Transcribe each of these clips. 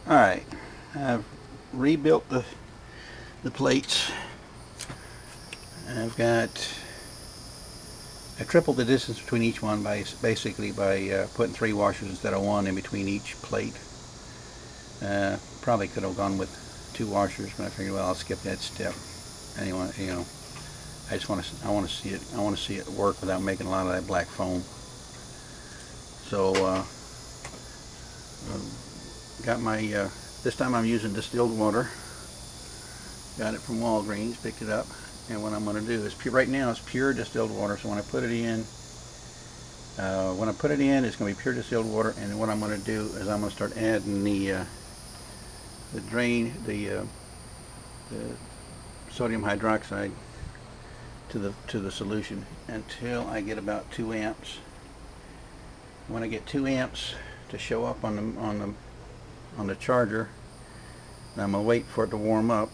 Alright, I've rebuilt the plates. I tripled the distance between each one by basically by putting 3 washers instead of 1 in between each plate. Probably could have gone with 2 washers, but I figured, well, I'll skip that step. Anyway, I just want to see it. I want to see it work without making a lot of that black foam. So got my this time I'm using distilled water. Got it from Walgreens, picked it up, and what I'm going to do is right now it's pure distilled water. So when I put it in, it's going to be pure distilled water. And what I'm going to do is I'm going to start adding the sodium hydroxide to the solution until I get about 2 amps. When I get 2 amps to show up on the charger, I'm going to wait for it to warm up,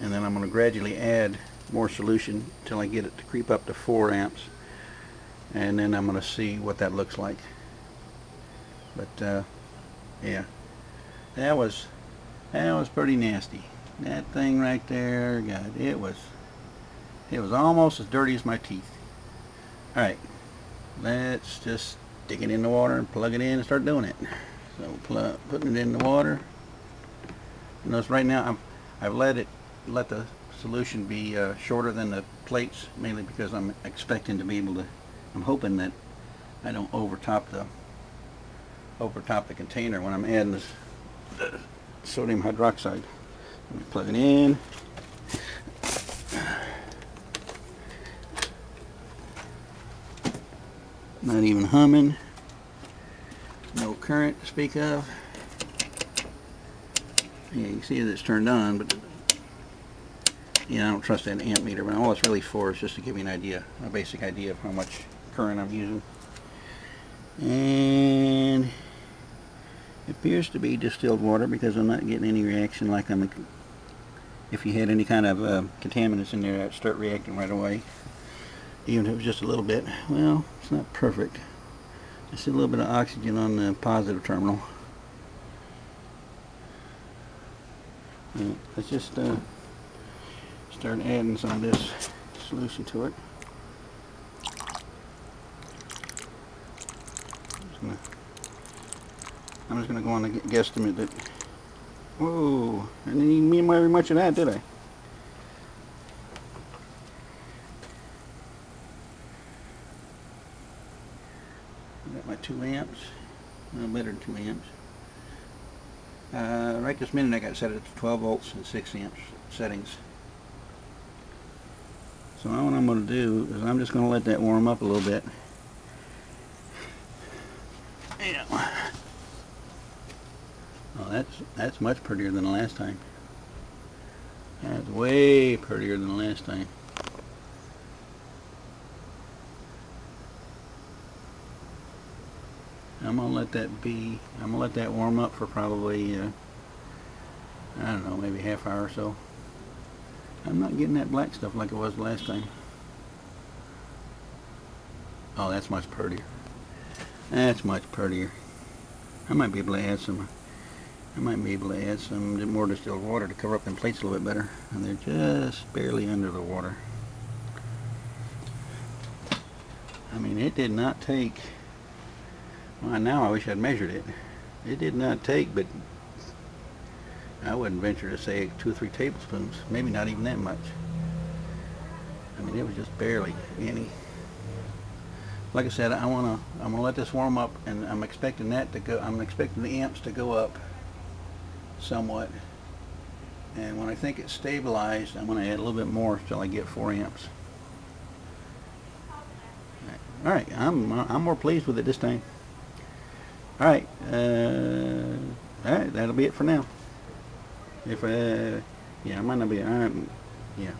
and then I'm going to gradually add more solution until I get it to creep up to 4 amps, and then I'm going to see what that looks like. But yeah, that was pretty nasty. That thing right there, God, it was almost as dirty as my teeth. Alright, let's just stick it in the water and plug it in and start doing it. So putting it in the water. Notice right now I've let the solution be shorter than the plates, mainly because I'm expecting to be able to, I'm hoping that I don't overtop the container when I'm adding the sodium hydroxide. Let me plug it in. Not even humming. No current to speak of. Yeah, you can see that it's turned on, but yeah, I don't trust that amp meter. But all it's really for is just to give you an idea, a basic idea of how much current I'm using. And it appears to be distilled water because I'm not getting any reaction like if you had any kind of contaminants in there, I'd start reacting right away. Even if it was just a little bit. Well, it's not perfect. I see a little bit of oxygen on the positive terminal. Let's just start adding some of this solution to it. I'm just going to go on the guesstimate that. Whoa! I didn't even mean very much of that, did I? Got my 2 amps. No, better than 2 amps. Right this minute I got set it to 12 volts and 6 amps settings. So now what I'm going to do is I'm just going to let that warm up a little bit. Yeah. Oh, that's much prettier than the last time. That's way prettier than the last time. I'm gonna let that be. I'm gonna let that warm up for probably I don't know, maybe half hour or so. I'm not getting that black stuff like it was last time. Oh, that's much prettier. That's much prettier. I might be able to add some. More distilled water to cover up them plates a little bit better, and they're just barely under the water. I mean, it did not take. Well, now I wish I'd measured it. It did not take, but I wouldn't venture to say 2 or 3 tablespoons. Maybe not even that much. I mean, it was just barely any. Like I said, I'm gonna let this warm up, and I'm expecting that to go. I'm expecting the amps to go up somewhat. And when I think it's stabilized, I'm going to add a little bit more until I get 4 amps. All right, I'm more pleased with it this time. All right, that'll be it for now. If yeah, I might not be. Yeah.